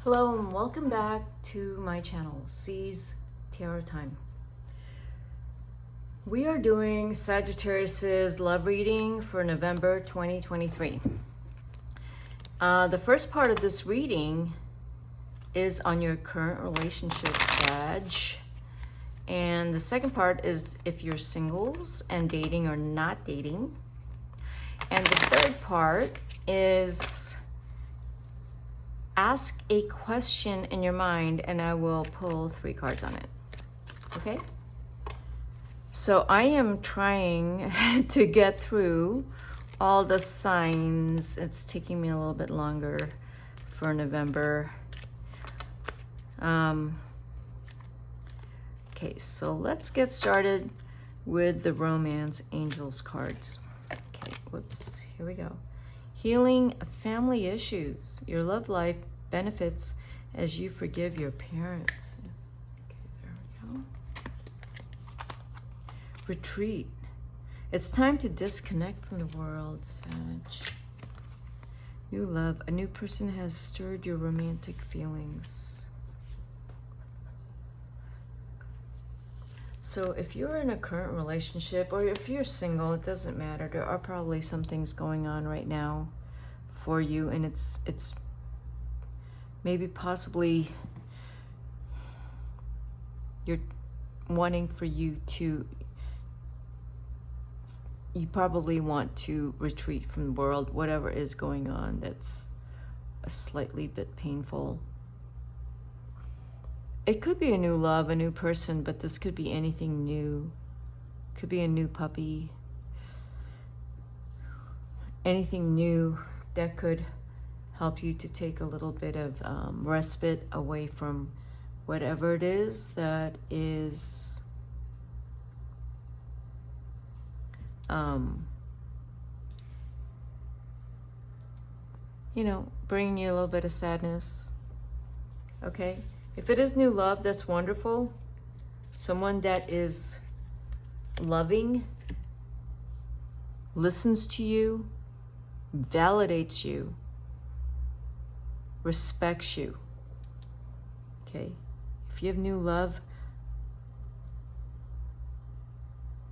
Hello and welcome back to my channel, C's Tarot Time. We are doing Sagittarius's love reading for November 2023. The first part of this reading is on your current relationship, Sag. And the second part is if you're singles and dating or not dating. And the third part is ask a question in your mind and I will pull 3 cards on it. Okay? So I am trying to get through all the signs. It's taking me a little bit longer for November. Okay, so let's get started with the Romance Angels cards. Okay, whoops, here we go. Healing family issues. Your love life benefits as you forgive your parents. Okay, there we go. Retreat. It's time to disconnect from the world, Sag. New love. A new person has stirred your romantic feelings. So if you're in a current relationship or if you're single, it doesn't matter. There are probably some things going on right now for you, and it's maybe possibly you're wanting for you probably want to retreat from the world, whatever is going on that's a slightly bit painful. It could be a new love, a new person, but this could be anything new. Could be a new puppy. Anything new that could help you to take a little bit of respite away from whatever it is that is you know, bringing you a little bit of sadness. Okay? If it is new love, that's wonderful. Someone that is loving, listens to you, validates you, respects you. Okay? If you have new love,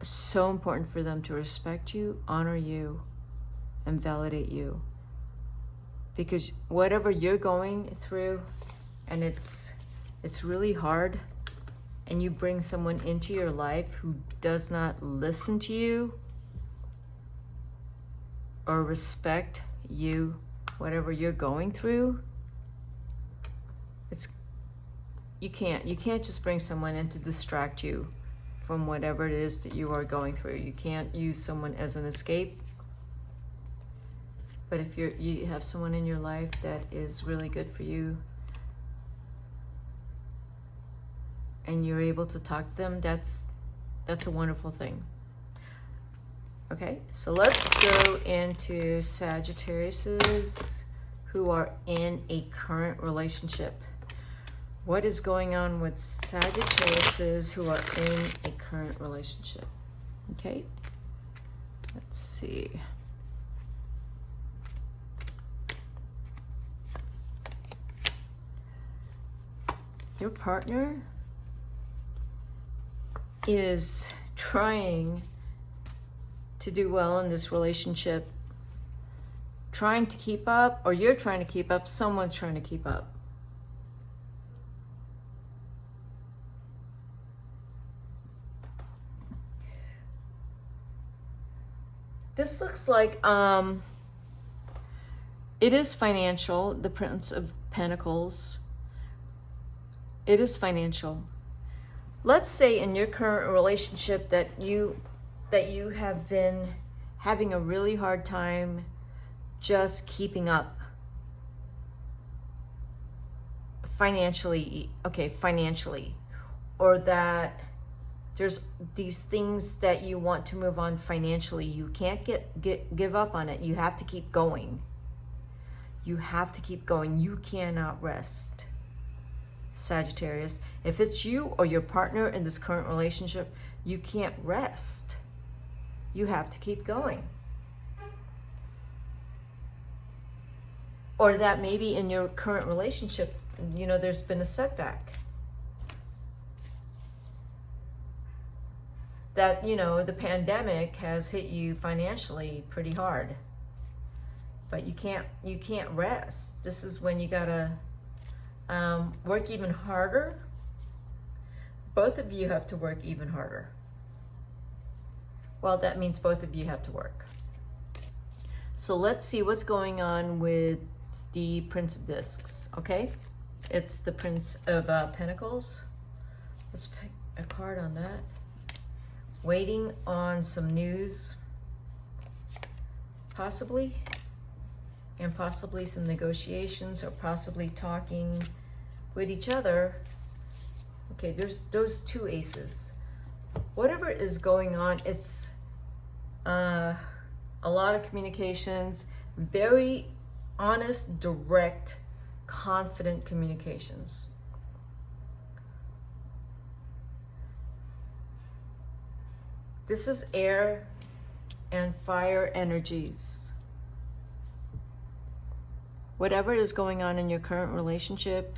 it's so important for them to respect you, honor you, and validate you. Because whatever you're going through, and it's really hard, and you bring someone into your life who does not listen to you or respect you, whatever you're going through, you can't just bring someone in to distract you from whatever it is that you are going through. You can't use someone as an escape. But if you have someone in your life that is really good for you, and you're able to talk to them, that's a wonderful thing. Okay, so let's go into Sagittariuses who are in a current relationship. What is going on with Sagittariuses who are in a current relationship? Okay, let's see. Your partner is trying to do well in this relationship, trying to keep up, or you're trying to keep up, someone's trying to keep up. This looks like it is financial, the Prince of Pentacles. It is financial. Let's say in your current relationship that you have been having a really hard time just keeping up financially, or that there's these things that you want to move on financially. You can't give up on it. You have to keep going. You have to keep going. You cannot rest. Sagittarius, if it's you or your partner in this current relationship, you can't rest. You have to keep going. Or that maybe in your current relationship, you know, there's been a setback. That, you know, the pandemic has hit you financially pretty hard. But you can't rest. This is when you gotta work even harder. Both of you have to work even harder. Well, that means both of you have to work. So let's see what's going on with the Prince of Discs, okay? It's the Prince of Pentacles. Let's pick a card on that. Waiting on some news, possibly, and possibly some negotiations, or possibly talking with each other. Okay, there's those two aces. Whatever is going on, it's a lot of communications, very honest, direct, confident communications. This is air and fire energies. Whatever is going on in your current relationship,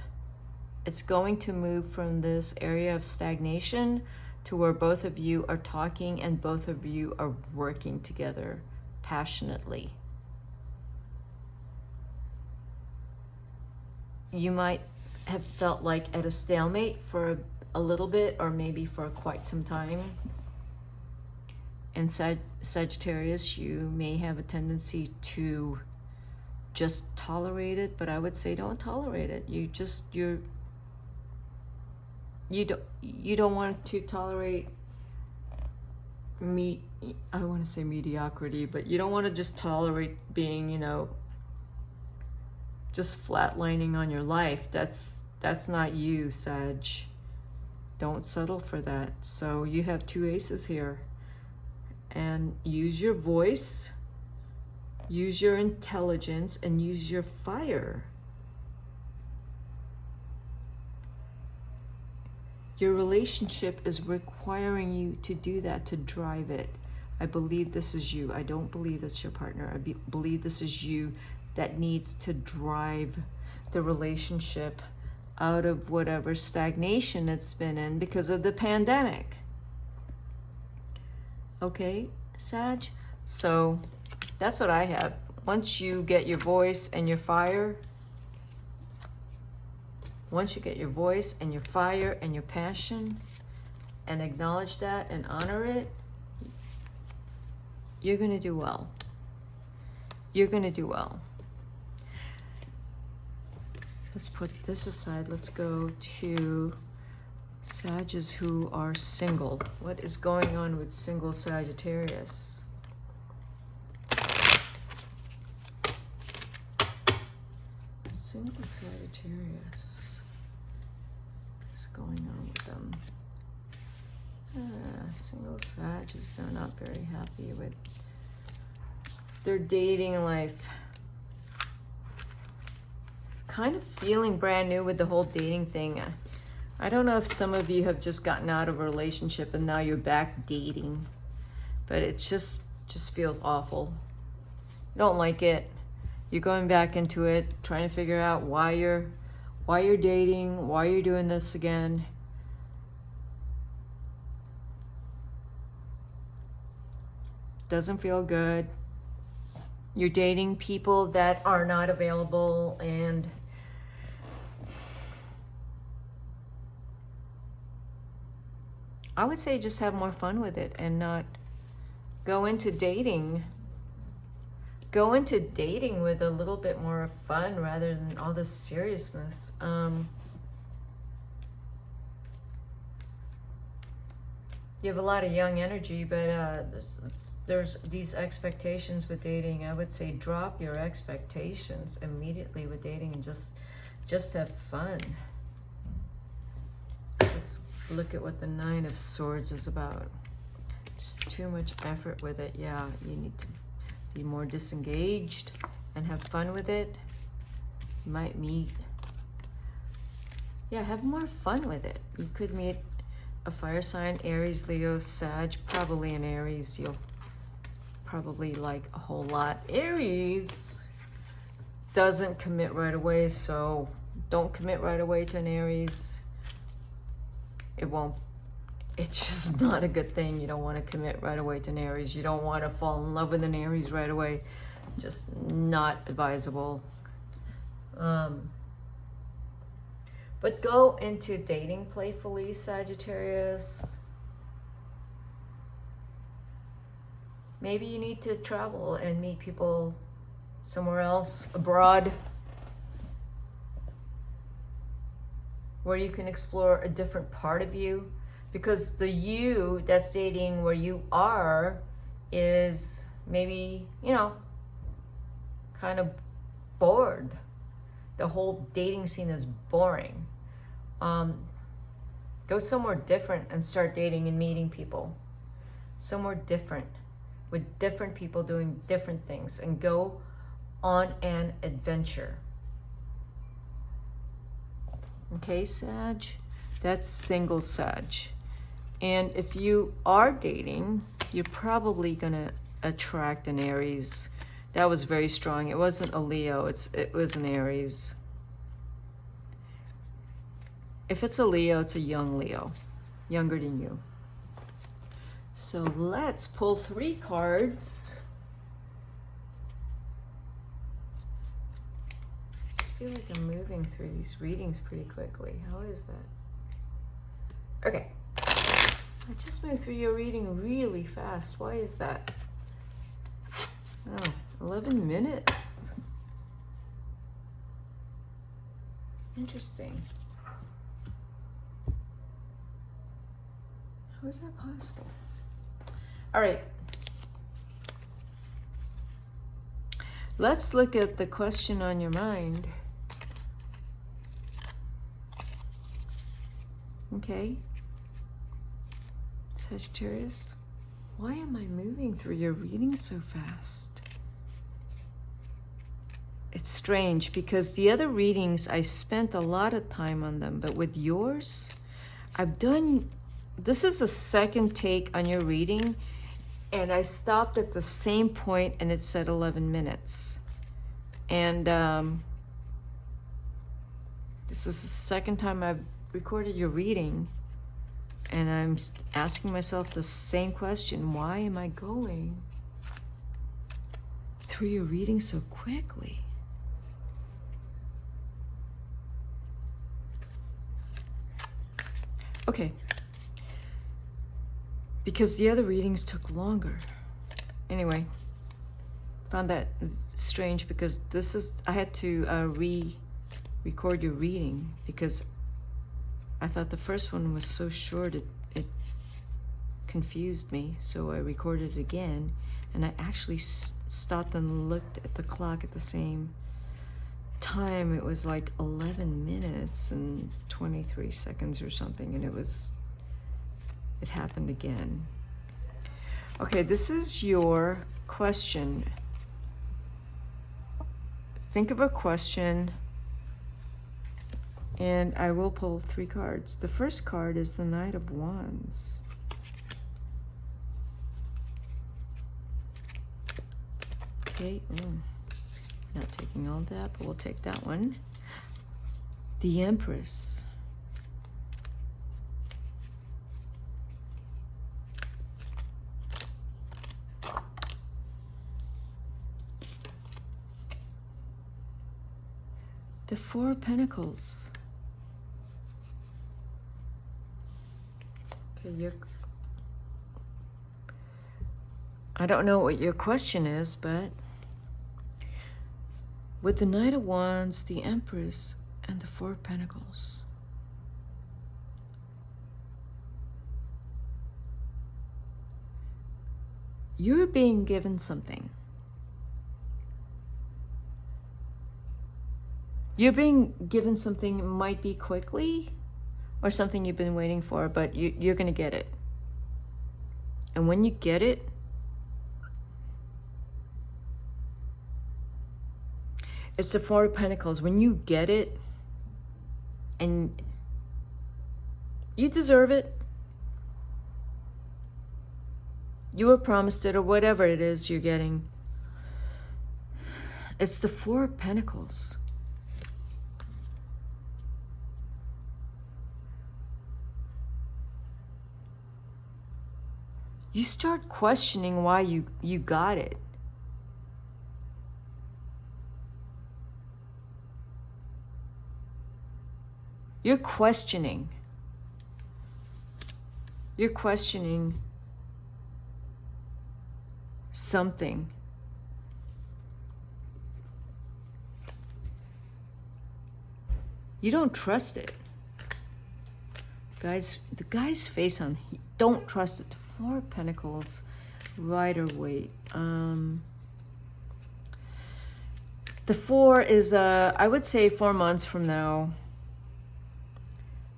it's going to move from this area of stagnation to where both of you are talking and both of you are working together passionately. You might have felt like at a stalemate for a little bit, or maybe for quite some time. In Sagittarius, you may have a tendency to just tolerate it, but I would say don't tolerate it. You don't want to tolerate I want to say mediocrity, but you don't want to just tolerate being, you know, just flatlining on your life. That's not you, Sag. Don't settle for that. So you have two aces here. And use your voice, use your intelligence, and use your fire. Your relationship is requiring you to do that, to drive it. I believe this is you. I don't believe it's your partner. I believe this is you that needs to drive the relationship out of whatever stagnation it's been in because of the pandemic. Okay, Sag? So that's what I have. Once you get your voice and your fire, once you get your voice and your fire and your passion and acknowledge that and honor it, you're going to do well. You're going to do well. Let's put this aside. Let's go to Sages who are single. What is going on with single Sagittarius? Single Sagittarius. What's going on with them? Single Sagittarius are not very happy with their dating life. Kind of feeling brand new with the whole dating thing. I don't know if some of you have just gotten out of a relationship and now you're back dating, but it just feels awful. You don't like it. You're going back into it, trying to figure out why you're dating, why you're doing this again. Doesn't feel good. You're dating people that are not available, and I would say just have more fun with it and not go into dating. Go into dating with a little bit more fun rather than all this seriousness. You have a lot of young energy, but there's these expectations with dating. I would say drop your expectations immediately with dating and just have fun. Let's look at what the Nine of Swords is about. Just too much effort with it. Yeah, you need to be more disengaged and have fun with it. You might meet, yeah, have more fun with it. You could meet a fire sign, Aries, Leo, Sag, probably an Aries you'll probably like a whole lot. Aries doesn't commit right away, so Don't commit right away to an Aries. It's just not a good thing. You don't want to commit right away to an Aries. You don't want to fall in love with an Aries right away. Just not advisable. But go into dating playfully, Sagittarius. Maybe you need to travel and meet people somewhere else, abroad, where you can explore a different part of you. Because the you that's dating where you are is maybe, you know, kind of bored. The whole dating scene is boring. Go somewhere different and start dating and meeting people. Somewhere different, with different people doing different things, and go on an adventure. Okay, Sag? That's single Sag. And if you are dating, you're probably gonna attract an Aries. That was very strong. It wasn't a Leo, it was an Aries. If it's a Leo, it's a young Leo, younger than you. So let's pull 3 cards. I just feel like I'm moving through these readings pretty quickly. How is that? Okay. I just moved through your reading really fast. Why is that? Oh, 11 minutes. Interesting. How is that possible? All right. Let's look at the question on your mind. Okay. Sagittarius, why am I moving through your reading so fast? It's strange because the other readings, I spent a lot of time on them, but with yours, this is the second take on your reading, and I stopped at the same point and it said 11 minutes. And this is the second time I've recorded your reading, and I'm asking myself the same question. Why am I going through your reading so quickly? Okay. Because the other readings took longer. Anyway, found that strange because I had to re-record your reading because I thought the first one was so short it confused me. So I recorded it again, and I actually stopped and looked at the clock at the same time. It was like 11 minutes and 23 seconds or something, and it happened again. Okay, this is your question. Think of a question, and I will pull 3 cards. The first card is the Knight of Wands. Okay, not taking all that, but we'll take that one. The Empress. The 4 of Pentacles. Okay, I don't know what your question is, but with the Knight of Wands, the Empress, and the 4 of Pentacles, you're being given something. You're being given something, might be quickly, or something you've been waiting for, but you're going to get it. And when you get it, it's the 4 of Pentacles. When you get it, and you deserve it, you were promised it, or whatever it is you're getting, it's the 4 of Pentacles. you start questioning why you got it. You're questioning. You're questioning something. You don't trust it. Guys, the guy's face on, don't trust it. 4 of Pentacles, Rider-Waite. The 4 is, I would say 4 months from now.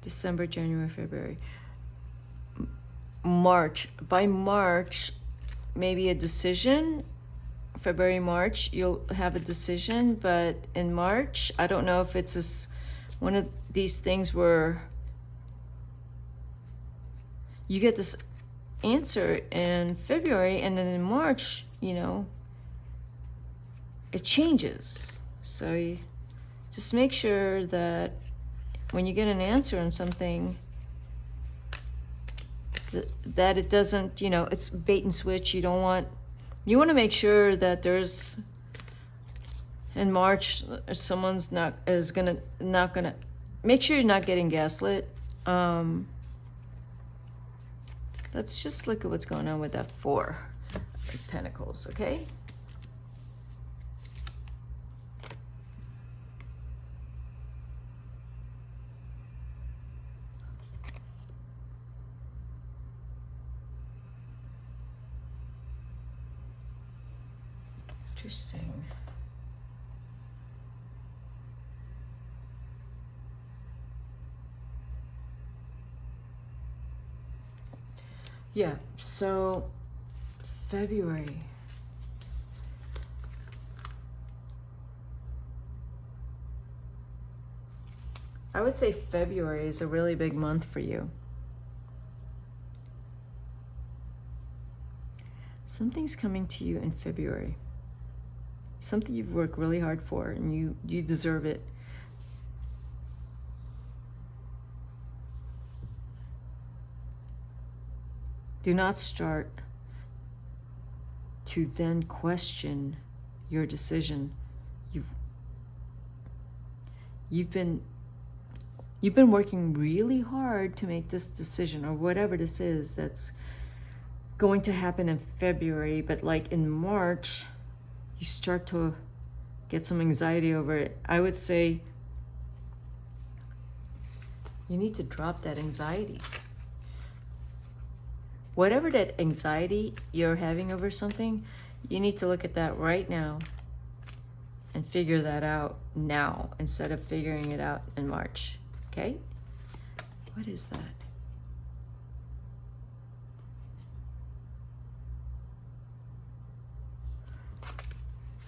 December, January, February. March. By March, maybe a decision. February, March, you'll have a decision. But in March, I don't know if it's one of these things where you get this answer in February, and then in March, you know, it changes. So you just make sure that when you get an answer on something, that it doesn't, you know, it's bait and switch. You want to make sure that there's, in March, someone's not gonna make sure you're not getting gaslit. Let's just look at what's going on with that 4 of Pentacles, okay? Interesting. Yeah, so February. I would say February is a really big month for you. Something's coming to you in February. Something you've worked really hard for, and you deserve it. Do not start to then question your decision. You've been working really hard to make this decision, or whatever this is that's going to happen in February, but like in March, you start to get some anxiety over it. I would say you need to drop that anxiety. Whatever that anxiety you're having over something, you need to look at that right now and figure that out now instead of figuring it out in March. Okay? What is that?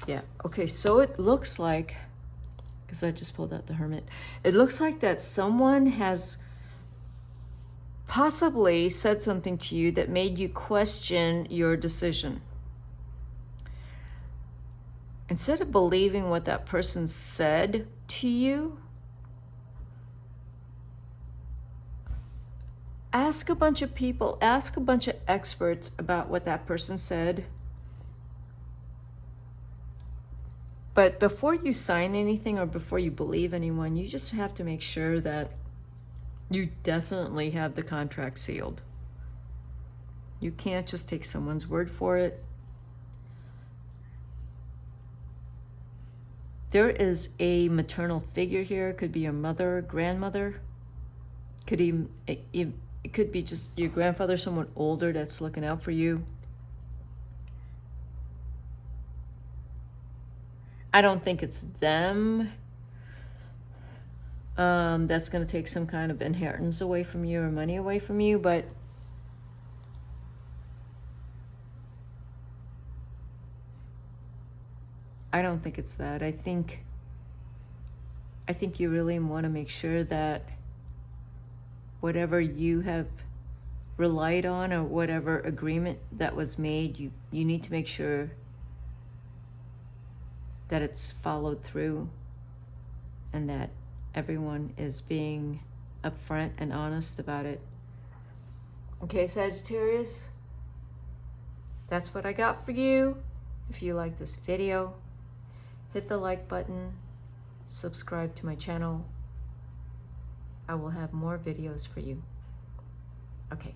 Yeah, okay, so it looks like, because I just pulled out the Hermit, it looks like that someone has possibly said something to you that made you question your decision. Instead of believing what that person said to you, ask a bunch of people, ask a bunch of experts about what that person said. But before you sign anything or before you believe anyone, you just have to make sure that you definitely have the contract sealed. You can't just take someone's word for it. There is a maternal figure here. It could be your mother, grandmother. It could be just your grandfather, someone older that's looking out for you. I don't think it's them that's going to take some kind of inheritance away from you or money away from you, but I don't think it's that. I think you really want to make sure that whatever you have relied on or whatever agreement that was made, you need to make sure that it's followed through and that everyone is being upfront and honest about it. Okay, Sagittarius? That's what I got for you. If you like this video, hit the like button, subscribe to my channel. I will have more videos for you. Okay.